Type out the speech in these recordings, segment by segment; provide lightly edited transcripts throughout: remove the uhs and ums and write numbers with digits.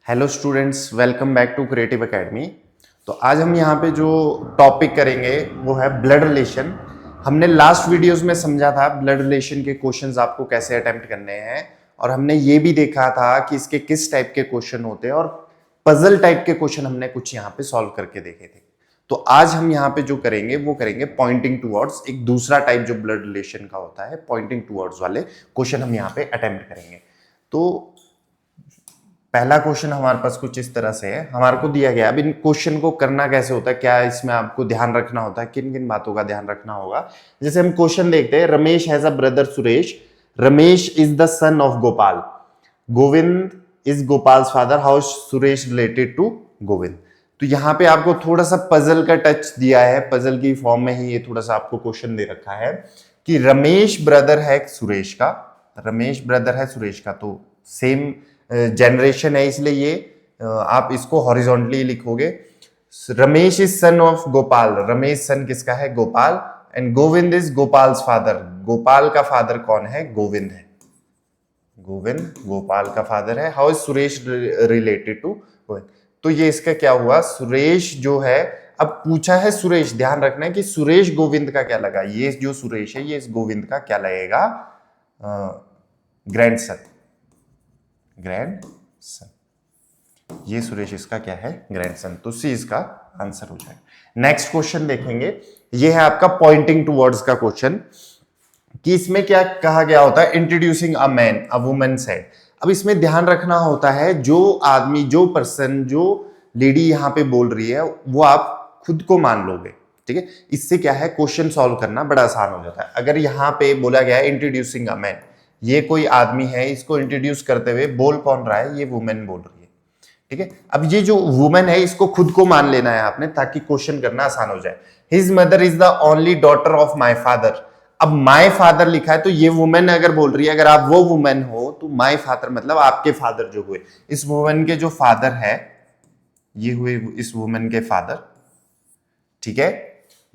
Hello students, welcome back to creative academy. तो आज हम यहाँ पे जो टॉपिक करेंगे वो है ब्लड रिलेशन। हमने लास्ट वीडियोस में समझा था ब्लड रिलेशन के क्वेश्चंस आपको कैसे अटेम्प्ट करने हैं, और हमने ये भी देखा था कि इसके किस टाइप के क्वेश्चन होते हैं, और पजल टाइप के क्वेश्चन हमने कुछ यहाँ पे सॉल्व करके देखे थे। तो आज हम यहाँ पे जो करेंगे वो करेंगे पॉइंटिंग टूवर्ड्स, एक दूसरा टाइप जो ब्लड रिलेशन का होता है, पॉइंटिंग टूवर्ड्स वाले क्वेश्चन हम यहाँ पे अटेम्प्ट करेंगे। तो पहला क्वेश्चन हमारे पास कुछ इस तरह से है, हमारे को दिया गया। अब इन क्वेश्चन को करना कैसे होता है, क्या इसमें आपको ध्यान रखना होता है, किन किन बातों का ध्यान रखना होगा। जैसे हम क्वेश्चन देखते हैं, Ramesh has a brother Suresh, Ramesh is the son of Gopal, Govind is Gopal's father, how is Suresh related to Govind. तो यहाँ पे आपको थोड़ा सा पजल का टच दिया है, पजल की फॉर्म में ही ये थोड़ा सा आपको क्वेश्चन दे रखा है कि रमेश ब्रदर है सुरेश का, रमेश ब्रदर है सुरेश का, तो सेम जनरेशन है, इसलिए ये आप इसको हॉरिजॉन्टली लिखोगे। Ramesh is son of Gopal, Ramesh son किसका है, Gopal, and Govind is Gopal's father, Gopal का फादर कौन है, गोविंद है, गोविंद गोपाल का फादर है। How is Suresh related to Govind. तो ये इसका क्या हुआ, सुरेश जो है, अब पूछा है सुरेश, ध्यान रखना है कि सुरेश गोविंद का क्या लगा, ये जो सुरेश है ये इस गोविंद का क्या लगेगा, ग्रैंडसन, ग्रैंडसन, ये सुरेश इसका क्या है, ग्रैंडसन। तो सी इसका आंसर हो जाएगा। नेक्स्ट क्वेश्चन देखेंगे, ये है आपका पॉइंटिंग टुवर्ड्स का क्वेश्चन, कि इसमें क्या कहा गया होता है, introducing a man a woman said. अब इसमें ध्यान रखना होता है, जो आदमी, जो पर्सन, जो लेडी यहां पे बोल रही है वो आप खुद को मान लोगे, ठीक है। इससे क्या है, क्वेश्चन सॉल्व करना बड़ा आसान हो जाता है। अगर यहां पे बोला गया है इंट्रोड्यूसिंग अ मैन, ये कोई आदमी है, इसको इंट्रोड्यूस करते हुए बोल कौन रहा है, ये वुमेन बोल रही है, ठीक है। अब ये जो वुमेन है इसको खुद को मान लेना है आपने, ताकि क्वेश्चन करना आसान हो जाए। His mother is the only daughter of my father. अब माई फादर लिखा है, तो ये वुमेन अगर बोल रही है, अगर आप वो वुमेन हो, तो माई फादर मतलब आपके फादर जो हुए, इस वुमेन के जो फादर है, ये हुए इस वुमेन के फादर, ठीक है।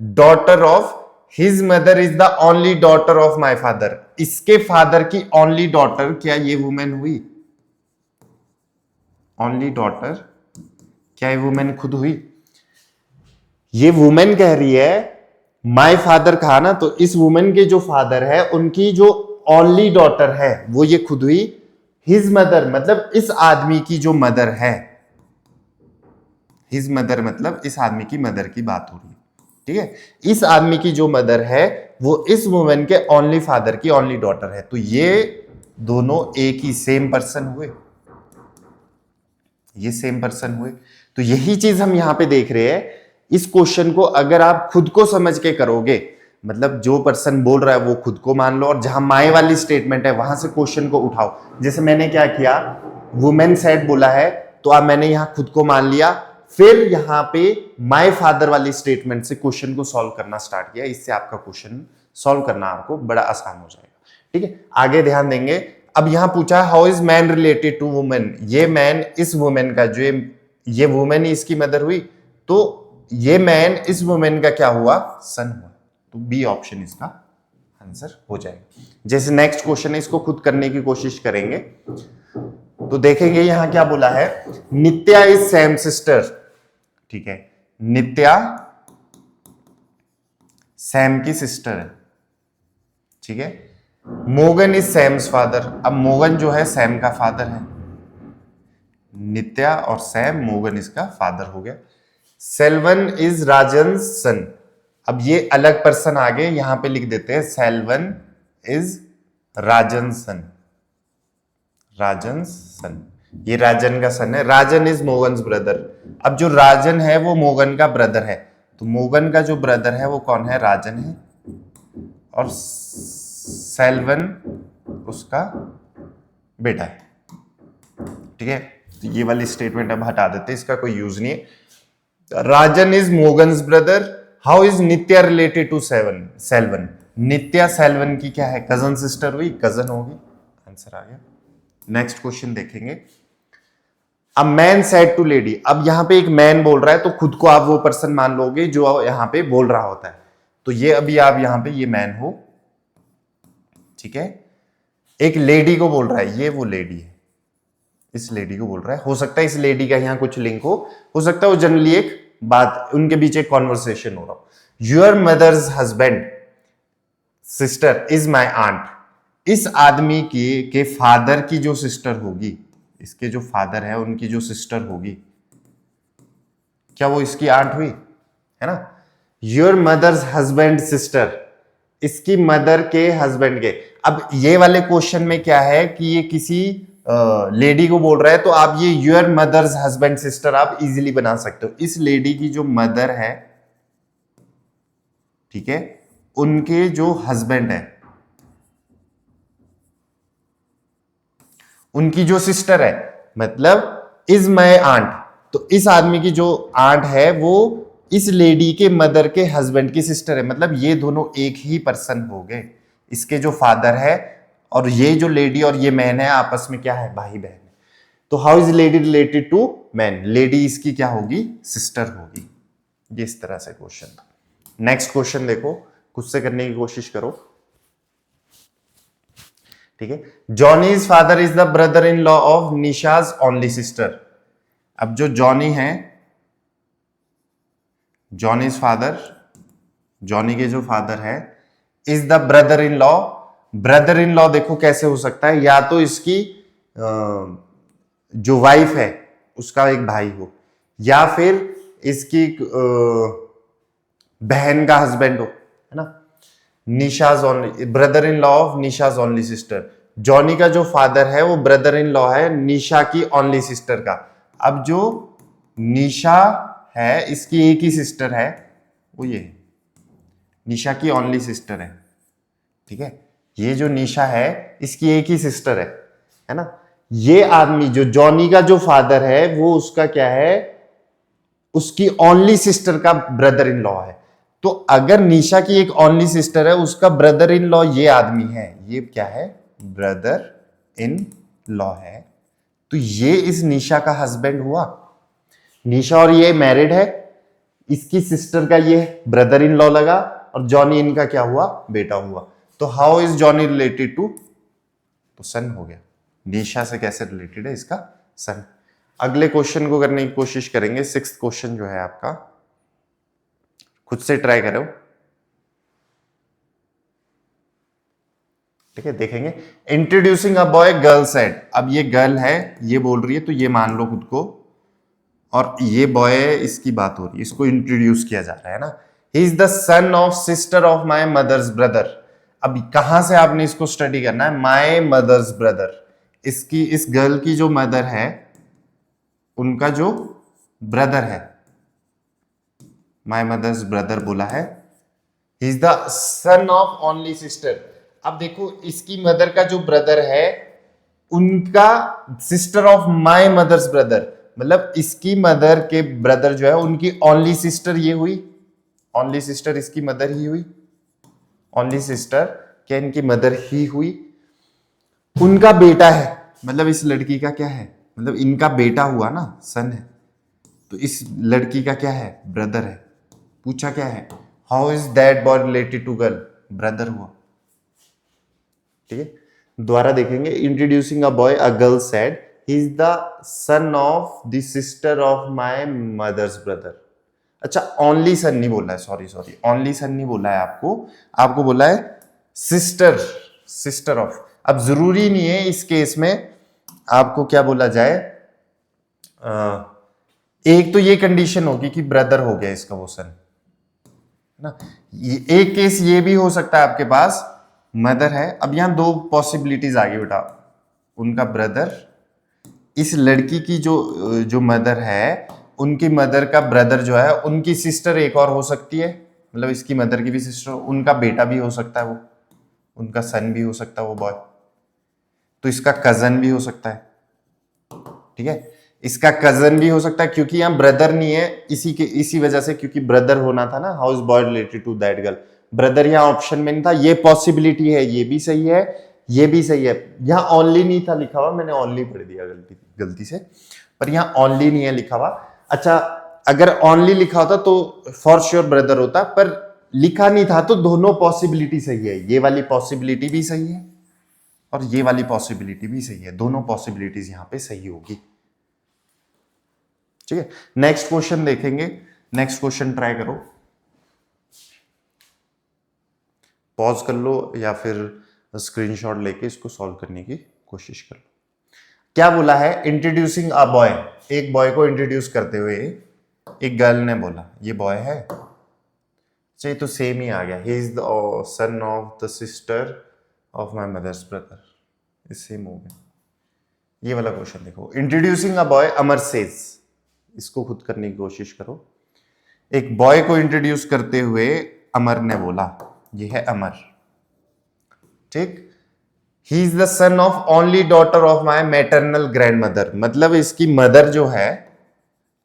Daughter of, his mother is the only daughter of my father, इसके फादर की ओनली डॉटर क्या ये वुमेन हुई, ओनली डॉटर, क्या ये वुमेन खुद हुई। ये वुमेन कह रही है, माय फादर कहा ना, तो इस वुमेन के जो फादर है उनकी जो ओनली डॉटर है वो ये खुद हुई। हिज मदर मतलब इस आदमी की जो मदर है, हिज मदर मतलब इस आदमी की मदर की बात हो रही है, ठीक है। इस आदमी की जो मदर है वो इस वुमेन के ओनली फादर की ओनली डॉटर है। तो ये दोनों एक ही सेम पर्सन हुए, ये सेम पर्सन हुए। तो यही चीज हम यहां पे देख रहे हैं। इस क्वेश्चन को अगर आप खुद को समझ के करोगे, मतलब जो पर्सन बोल रहा है वो खुद को मान लो, और जहां माय वाली स्टेटमेंट है वहां से क्वेश्चन को उठाओ। जैसे मैंने क्या किया, वुमेन सेड बोला है, तो अब मैंने यहां खुद को मान लिया, फिर यहां पे माय फादर वाली स्टेटमेंट से क्वेश्चन को सॉल्व करना स्टार्ट किया। इससे आपका क्वेश्चन सॉल्व करना आपको बड़ा आसान हो जाएगा, ठीक है। आगे ध्यान देंगे। अब यहां पूछा how is man related to women, ये मैन इस वुमेन का, जो ये वुमेन ही इसकी मदर हुई, तो ये मैन इस वुमेन का क्या हुआ, सन हुआ। तो बी ऑप्शन इसका आंसर हो जाएगा। जैसे नेक्स्ट क्वेश्चन है, इसको खुद करने की कोशिश करेंगे। तो देखेंगे यहां क्या बोला है, नित्या इज सैम सिस्टर, ठीक है, नित्या सैम की सिस्टर है, ठीक है। मोगन इज सैम्स फादर, अब मोगन जो है सैम का फादर है, नित्या और सैम, मोगन इसका फादर हो गया। सेल्वन इज राजन सन, अब ये अलग पर्सन आगे यहां पे लिख देते हैं, सेल्वन इज राजन सन, राजन सन, ये राजन का सन है। राजन इज मोगन्स ब्रदर, अब जो राजन है वो मोगन का ब्रदर है, तो मोगन का जो ब्रदर है वो कौन है, राजन है, और सेल्वन उसका बेटा है, ठीक है। तो ये वाली स्टेटमेंट अब हटा देते हैं, इसका कोई यूज नहीं है। Rajan is Mogan's brother, how is Nitya related to Selvan, Nitya Selvan की क्या है, कजन सिस्टर हुई, कजन होगी, आंसर आ गया। नेक्स्ट क्वेश्चन देखेंगे। A man said to lady, अब यहां पे एक मैन बोल रहा है, तो खुद को आप वो पर्सन मान लोगे जो यहां पे बोल रहा होता है। तो ये अभी आप यहां पे ये मैन हो, ठीक है। एक लेडी को बोल रहा है, ये वो लेडी है, इस लेडी को बोल रहा है। हो सकता है इस लेडी का यहाँ कुछ लिंक हो सकता है वो जनरली एक बात, उनके बीच एक कॉन्वर्सेशन हो रहा हो। Your mother's husband sister is my aunt. इस आदमी के फादर की जो सिस्टर होगी, इसके जो फादर है उनकी जो सिस्टर होगी, क्या वो इसकी आंट हुई? है ना। योर मदर्स हस्बैंड सिस्टर, इसकी मदर के हस्बैंड के। अब ये वाले क्वेश्चन में क्या है कि ये किसी लेडी को बोल रहा है, तो आप ये योर मदर्स हस्बैंड सिस्टर आप इजीली बना सकते हो। इस लेडी की जो मदर है, ठीक है, उनके जो हस्बैंड है, उनकी जो सिस्टर है, मतलब इज माई आंट। तो इस आदमी की जो आंट है वो इस लेडी के मदर के हस्बैंड की सिस्टर है, मतलब ये दोनों एक ही पर्सन हो गए। इसके जो फादर है और ये जो लेडी और ये मैन है आपस में क्या है? भाई बहन। तो how is lady related to man? Lady इसकी क्या होगी? सिस्टर होगी। ये इस तरह से क्वेश्चन। नेक्स्ट क्वेश्चन देखो, खुद से करने की कोशिश करो, ठीक है। Johnny's father is the brother in law of Nisha's only sister. अब जो जॉनी है, जॉनीज फादर, जॉनी के जो फादर है, is the brother in law. Brother in law देखो कैसे हो सकता है, या तो इसकी जो वाइफ है उसका एक भाई हो, या फिर इसकी बहन का हस्बैंड हो, है ना। Nisha's only, brother in law of Nisha's only sister. Johnny का जो फादर है वो ब्रदर इन लॉ है निशा की ओनली सिस्टर का। अब जो निशा है इसकी एक ही सिस्टर है, वो ये निशा की ओनली सिस्टर है, ठीक है। ये जो निशा है इसकी एक ही सिस्टर है ना। ये आदमी जो जॉनी का जो फादर है वो उसका क्या है? उसकी ओनली सिस्टर का ब्रदर इन लॉ है। तो अगर निशा की एक ओनली सिस्टर है, उसका ब्रदर इन लॉ ये आदमी है, ये क्या है? ब्रदर इन लॉ है। तो ये इस निशा का हस्बैंड हुआ। निशा और ये मैरिड है, इसकी सिस्टर का ये ब्रदर इन लॉ लगा, और जॉनी इनका क्या हुआ? बेटा हुआ। तो how is Johnny related to? तो सन हो गया। निशा से कैसे रिलेटेड है? इसका सन। अगले क्वेश्चन को करने की कोशिश करेंगे। 6th क्वेश्चन जो है आपका, खुद से ट्राई करो, ठीक है। देखेंगे, introducing a boy girl said. अब ये गर्ल है, ये बोल रही है, तो ये मान लो खुद को, और ये बॉय है, इसकी बात हो रही है, इसको इंट्रोड्यूस किया जा रहा है ना। He is the son of sister of my mother's brother. अब कहां से आपने इसको स्टडी करना है? My mother's brother. इसकी, इस गर्ल की जो मदर है उनका जो ब्रदर है, माई मदर्स ब्रदर बोला है, he is the son of only sister. अब देखो, इसकी मदर का जो ब्रदर है उनका sister of my mother's brother, मतलब इसकी मदर के ब्रदर जो है उनकी ओनली सिस्टर ये हुई। ओनली सिस्टर इसकी मदर ही हुई। ओनली सिस्टर क्या इनकी मदर ही हुई। उनका बेटा है, मतलब इस लड़की का क्या है? मतलब इनका बेटा हुआ ना, सन है, तो इस लड़की का क्या है? ब्रदर है। पूछा क्या है? How is that boy related to girl? Brother हुआ, ठीक है। दोबारा देखेंगे, introducing a boy a girl said he is the son of the sister of my mother's brother. अच्छा, ओनली सन नहीं बोला है, सॉरी ओनली सन नहीं बोला है आपको बोला है सिस्टर, सिस्टर ऑफ। अब जरूरी नहीं है इस केस में आपको क्या बोला जाए, एक तो ये कंडीशन होगी कि ब्रदर हो गया इसका वो सन, है ना। एक केस ये भी हो सकता है आपके पास मदर है। अब यहां दो पॉसिबिलिटीज आ गई बेटा, उनका ब्रदर, इस लड़की की जो मदर है उनकी मदर का ब्रदर जो है, उनकी सिस्टर एक और हो सकती है, मतलब इसकी मदर की भी सिस्टर, उनका बेटा भी हो सकता है, वो उनका सन भी हो सकता है वो बॉय, तो इसका कजन भी हो सकता है, ठीक है। इसका कजन भी हो सकता है, क्योंकि यहाँ ब्रदर नहीं है, इसी वजह से, क्योंकि ब्रदर होना था ना, how is boy related to that girl. Brother यहाँ ऑप्शन में नहीं था, ये पॉसिबिलिटी है, ये भी सही है, ये भी सही है। यहाँ ओनली नहीं था लिखा हुआ, मैंने ओनली पढ़ दिया गलती से, पर यहाँ ओनली नहीं है लिखा हुआ। अच्छा, अगर ओनली लिखा होता तो फॉर श्योर ब्रदर होता, पर लिखा नहीं था, तो दोनों पॉसिबिलिटी सही है, ये वाली पॉसिबिलिटी भी सही है, और ये वाली पॉसिबिलिटी भी सही है, दोनों पॉसिबिलिटीज यहां पे सही होगी। ठीक है, नेक्स्ट क्वेश्चन देखेंगे। नेक्स्ट क्वेश्चन ट्राई करो, पॉज कर लो या फिर स्क्रीनशॉट लेके इसको सॉल्व करने की कोशिश कर लो। क्या बोला है, इंट्रोड्यूसिंग अ बॉय, एक बॉय को इंट्रोड्यूस करते हुए एक गर्ल ने बोला ये बॉय है, चाहिए तो सेम ही आ गया, he is the son of the sister of my mother's brother, same हो गया। ये वाला क्वेश्चन देखो, introducing a boy, Amar says, इसको खुद करने की कोशिश करो। एक बॉय को इंट्रोड्यूस करते हुए अमर ने बोला, ये है अमर, ठीक। ही is the son of only daughter of my maternal grand mother, मतलब इसकी मदर जो है,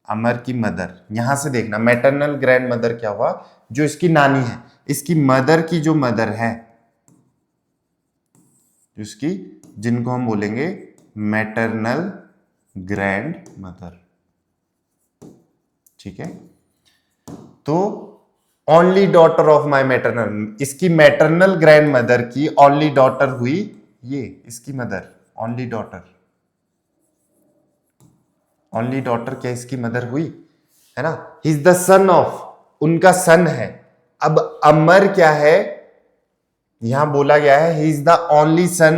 अमर की मदर, यहां से देखना मैटरनल ग्रैंड मदर क्या हुआ, जो इसकी नानी है, इसकी मदर की जो मदर है, इसकी, जिनको हम बोलेंगे मैटरनल ग्रैंड मदर, ठीक है। तो only daughter of my maternal, इसकी मैटरनल ग्रैंड मदर की ओनली डॉटर हुई ये, इसकी mother, only daughter, only daughter क्या इसकी मदर हुई, है ना। He is the son of, उनका सन है। अब अमर क्या है, यहां बोला गया है he is the only son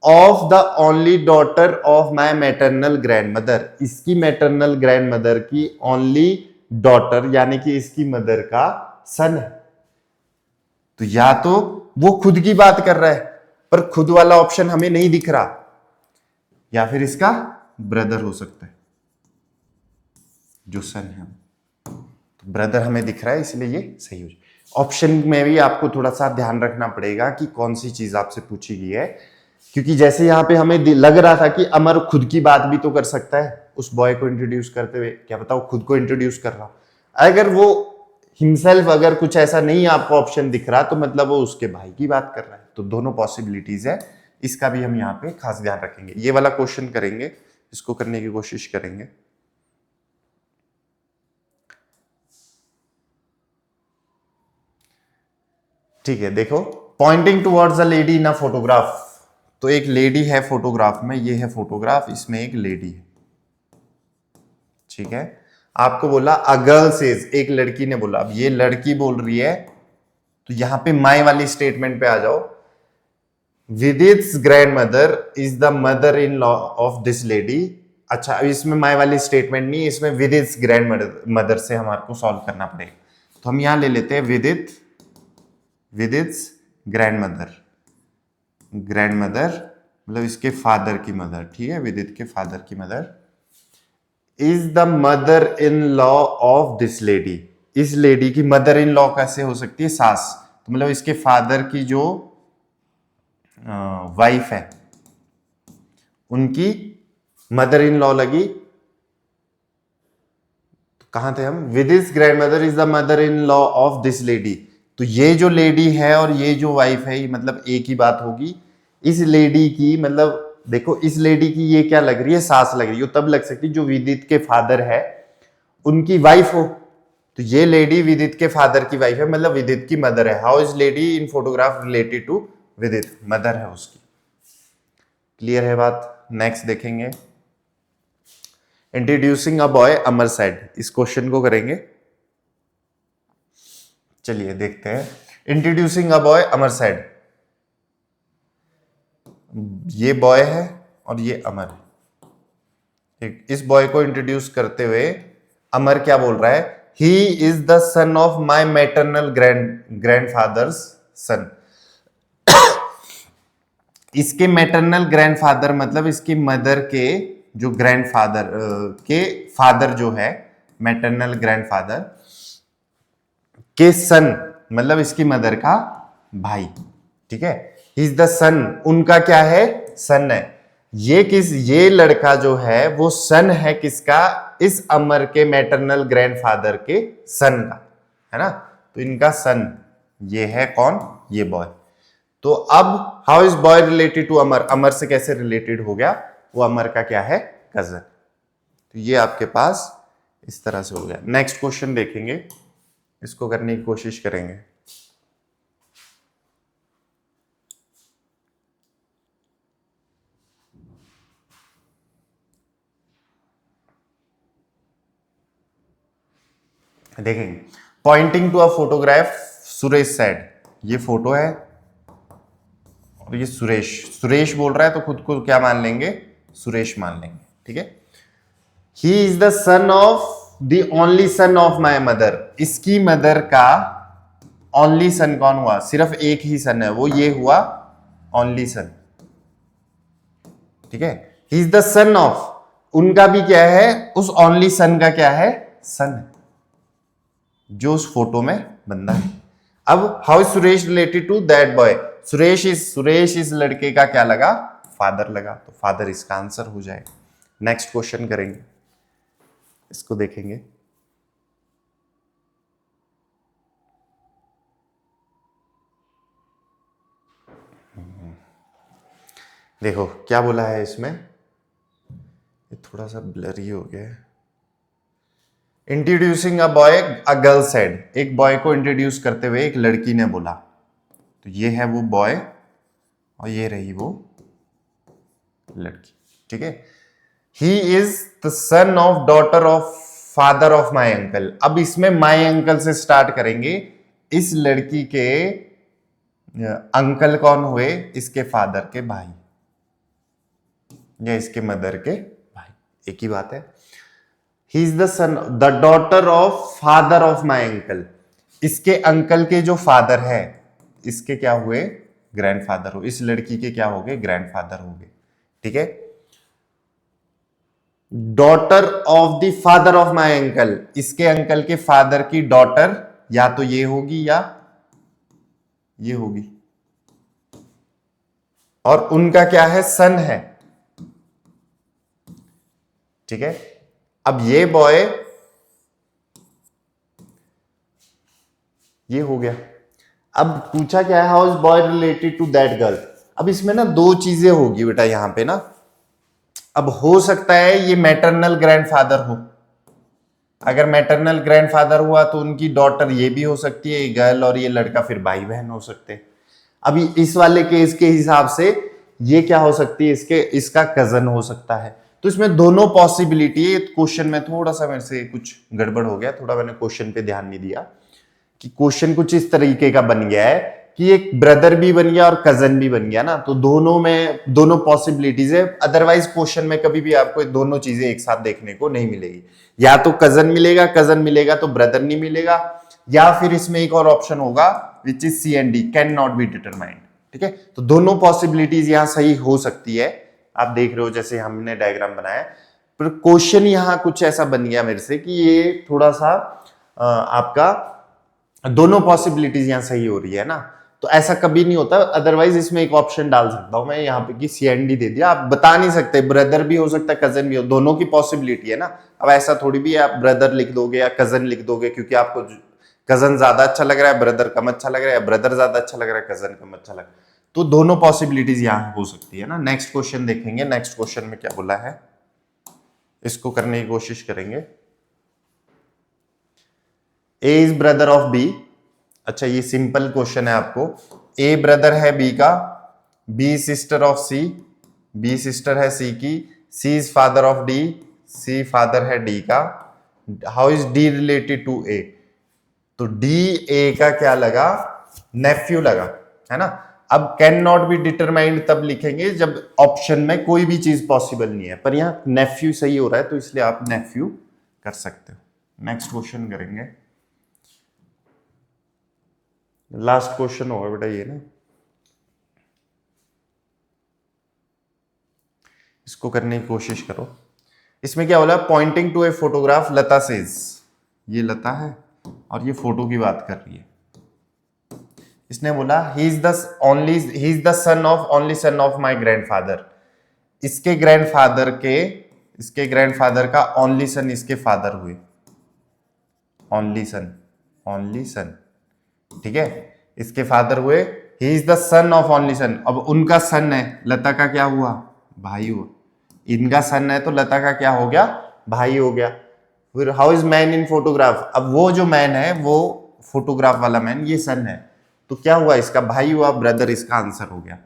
of the only daughter of my maternal grand mother, इसकी मैटरनल ग्रैंड मदर की ओनली डॉटर, यानी कि इसकी मदर का सन है। तो या तो वो खुद की बात कर रहा है, पर खुद वाला ऑप्शन हमें नहीं दिख रहा, या फिर इसका ब्रदर हो सकता है, जो सन है, तो ब्रदर हमें दिख रहा है, इसलिए ये सही हो जाए। ऑप्शन में भी आपको थोड़ा सा ध्यान रखना पड़ेगा कि कौन सी चीज आपसे पूछी गई है, क्योंकि जैसे यहां पे हमें लग रहा था कि अमर खुद की बात भी तो कर सकता है उस बॉय को इंट्रोड्यूस करते हुए, क्या पता वो खुद को इंट्रोड्यूस कर रहा हो। अगर वो हिमसेल्फ, अगर कुछ ऐसा नहीं आपको ऑप्शन दिख रहा, तो मतलब वो उसके भाई की बात कर रहा है। तो दोनों पॉसिबिलिटीज है, इसका भी हम यहाँ पे खास ध्यान रखेंगे। ये वाला क्वेश्चन करेंगे, इसको करने की कोशिश करेंगे। ठीक है, देखो, pointing towards a lady in a photograph, तो एक लेडी है फोटोग्राफ में, ये है फोटोग्राफ, इसमें एक लेडी है, ठीक है। आपको बोला अ गर्ल सेज, एक लड़की ने बोला, अब ये लड़की बोल रही है, तो यहां पे माई वाली स्टेटमेंट पे आ जाओ। Vidit's grandmother is the mother in law of this lady. अच्छा, अब इसमें माई वाली स्टेटमेंट नहीं, इसमें विदित्स ग्रैंड मदर से हमारे को सॉल्व करना पड़ेगा। तो हम यहां ले लेते हैं विदित्स ग्रैंड मदर, ग्रैंड मदर मतलब इसके फादर की मदर, ठीक है, विदित के फादर की mother is the mother in law of this lady. इस लेडी की मदर इन लॉ कैसे हो सकती है, सास, तो मतलब इसके फादर की जो वाइफ है, उनकी मदर इन लॉ लगी। तो कहां थे हम, Vidit's grandmother is the mother in law of this lady. तो ये जो लेडी है और ये जो वाइफ है, ये मतलब एक ही बात होगी। इस लेडी की, मतलब देखो, इस लेडी की ये क्या लग रही है, सास लग रही है, तब लग सकती है जो विदित के फादर है उनकी वाइफ हो। तो ये लेडी विदित के फादर की वाइफ है, मतलब विदित की मदर है। How is lady in photograph related to Vidit, mother है उसकी। क्लियर है बात। नेक्स्ट देखेंगे, introducing a boy, Amar said, इस क्वेश्चन को करेंगे। चलिए देखते हैं, introducing a boy, Amar said, ये बॉय है और ये अमर है, ठीक। इस बॉय को इंट्रोड्यूस करते हुए अमर क्या बोल रहा है, he is the son of my maternal grandfather's son. इसके मैटरनल ग्रैंडफादर मतलब इसकी मदर के जो ग्रैंडफादर के फादर जो है, मैटरनल ग्रैंडफादर के सन मतलब इसकी मदर का भाई, ठीक है। ही इज द सन, उनका क्या है, सन है। ये लड़का जो है वो सन है किसका, इस अमर के मैटरनल ग्रैंडफादर के सन का, है ना। तो इनका सन ये है कौन, ये बॉय। तो अब how is boy related to Amar, Amar से कैसे रिलेटेड हो गया, वो अमर का क्या है, कजन। तो ये आपके पास इस तरह से हो गया। नेक्स्ट क्वेश्चन देखेंगे, इसको करने की कोशिश करेंगे। देखेंगे pointing to a photograph Suresh said, ये फोटो है और ये सुरेश, सुरेश बोल रहा है तो खुद को क्या मान लेंगे, सुरेश मान लेंगे, ठीक है। He is the son of the only son of my mother, इसकी मदर का ओनली सन कौन हुआ, सिर्फ एक ही सन है, वो ये हुआ ओनली सन, ठीक है। He is the son of, उनका भी क्या है, उस ओनली सन का क्या है, सन, जो उस फोटो में बंदा है। अब how is Suresh related to that boy, Suresh इस लड़के का क्या लगा, फादर लगा, तो फादर इसका आंसर हो जाएगा। नेक्स्ट क्वेश्चन करेंगे, इसको देखेंगे। देखो क्या बोला है इसमें, ये थोड़ा सा ब्लरी हो गया है। Introducing a boy a girl said, एक बॉय को इंट्रोड्यूस करते हुए एक लड़की ने बोला, तो ये है वो बॉय और ये रही वो लड़की, ठीक है। He is the son of daughter of father of my uncle, अब इसमें माई अंकल से स्टार्ट करेंगे। इस लड़की के अंकल कौन हुए, इसके फादर के भाई या इसके मदर के भाई, एक ही बात है। He is the son the daughter of father of my uncle, इसके अंकल के जो फादर है, इसके क्या हुए, ग्रैंडफादर हो, इस लड़की के क्या हो गए, ग्रैंडफादर हो गए, ठीक है। Daughter of the father of my uncle, इसके अंकल के फादर की डॉटर या तो ये होगी या ये होगी, और उनका क्या है, सन है, ठीक है। अब ये बॉय ये हो गया। अब पूछा क्या है, how is boy related to that girl, अब इसमें ना दो चीजें होगी बेटा यहां पे ना। अब हो सकता है ये मैटरनल ग्रैंडफादर हो, अगर मैटरनल ग्रैंडफादर हुआ तो उनकी डॉटर ये भी हो सकती है, ये गर्ल, और ये लड़का फिर भाई बहन हो सकते हैं। अभी इस वाले केस के हिसाब से ये क्या हो सकती है, इसका कजन हो सकता है। तो इसमें दोनों पॉसिबिलिटी है। क्वेश्चन में थोड़ा सा मेरे से कुछ गड़बड़ हो गया, थोड़ा मैंने क्वेश्चन पे ध्यान नहीं दिया कि क्वेश्चन कुछ इस तरीके का बन गया है कि एक ब्रदर भी बन गया और कजन भी बन गया ना, तो दोनों में दोनों पॉसिबिलिटीज है। अदरवाइज क्वेश्चन में कभी भी आपको दोनों चीजें एक साथ देखने को नहीं मिलेगी, या तो कजन मिलेगा तो ब्रदर नहीं मिलेगा, या फिर इसमें एक और ऑप्शन होगा which is C and D, can not be determined, ठीक है। तो दोनों पॉसिबिलिटीज यहां सही हो सकती है। आप देख रहे हो जैसे हमने डायग्राम बनाया, पर क्वेश्चन यहां कुछ ऐसा बन गया मेरे से कि ये थोड़ा सा आपका दोनों पॉसिबिलिटीज यहां सही हो रही है ना, तो ऐसा कभी नहीं होता। अदरवाइज इसमें एक ऑप्शन डाल सकता हूं मैं यहाँ पे कि सी एंड डी दे दिया, आप बता नहीं सकते, ब्रदर भी हो सकता है कजन भी हो, दोनों की पॉसिबिलिटी है ना। अब ऐसा थोड़ी भी है आप ब्रदर लिख दोगे या कजन लिख दोगे क्योंकि आपको कजन ज्यादा अच्छा लग रहा है, ब्रदर कम अच्छा लग रहा है, ब्रदर ज्यादा अच्छा लग रहा है, कजन कम अच्छा लग रहा है, तो दोनों पॉसिबिलिटीज यहां हो सकती है ना। नेक्स्ट क्वेश्चन देखेंगे, नेक्स्ट क्वेश्चन में क्या बोला है, इसको करने की कोशिश करेंगे। A is brother of B, अच्छा ये सिंपल क्वेश्चन है आपको, ए ब्रदर है बी का, B sister of C, B sister है सी की, C is father of D, C father है डी का, how is D related to A, तो डी ए का क्या लगा, नेफ्यू लगा, है ना। अब कैन नॉट बी डिटरमाइंड तब लिखेंगे जब ऑप्शन में कोई भी चीज पॉसिबल नहीं है, पर यहां नेफ्यू सही हो रहा है तो इसलिए आप नेफ्यू कर सकते हो। नेक्स्ट क्वेश्चन करेंगे, लास्ट क्वेश्चन होगा बेटा ये ना, इसको करने की कोशिश करो। इसमें क्या बोला, pointing to a photograph Lata says, ये लता है और ये फोटो की बात कर रही है। इसने बोला ही is the son of only son of my grandfather, इसके ग्रैंडफादर का ओनली सन इसके फादर हुए, ओनली सन, ठीक है, इसके फादर हुए। ही is the son of only son, अब उनका सन है, लता का क्या हुआ, भाई हुआ, इनका सन है तो लता का क्या हो गया, भाई हो गया। फिर how is man in photograph, अब वो जो मैन है वो फोटोग्राफ वाला मैन, ये सन है तो क्या हुआ, इसका भाई हुआ, ब्रदर इसका आंसर हो गया,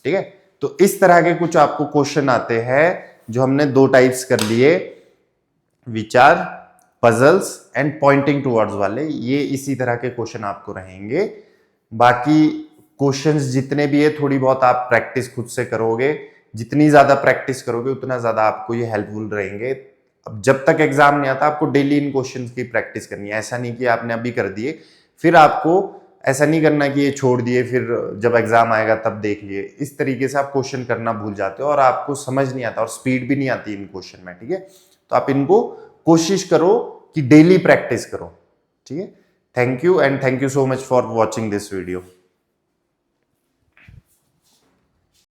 ठीक है। तो इस तरह के कुछ आपको क्वेश्चन आते हैं जो हमने दो टाइप्स कर लिए, विचार पजल्स एंड पॉइंटिंग टूवर्ड्स वाले, ये इसी तरह के क्वेश्चन आपको रहेंगे। बाकी क्वेश्चंस जितने भी है थोड़ी बहुत आप प्रैक्टिस खुद से करोगे, जितनी ज्यादा प्रैक्टिस करोगे उतना ज्यादा आपको ये हेल्पफुल रहेंगे। अब जब तक एग्जाम नहीं आता आपको डेली इन क्वेश्चंस की प्रैक्टिस करनी है। ऐसा नहीं कि आपने अभी कर दिए फिर आपको ऐसा नहीं करना कि ये छोड़ दिए फिर जब एग्जाम आएगा तब देख लिए। इस तरीके से आप क्वेश्चन करना भूल जाते हो और आपको समझ नहीं आता और स्पीड भी नहीं आती इन क्वेश्चन में, ठीक है। तो आप इनको कोशिश करो कि डेली प्रैक्टिस करो, ठीक है। Thank you and thank you so much for watching this video.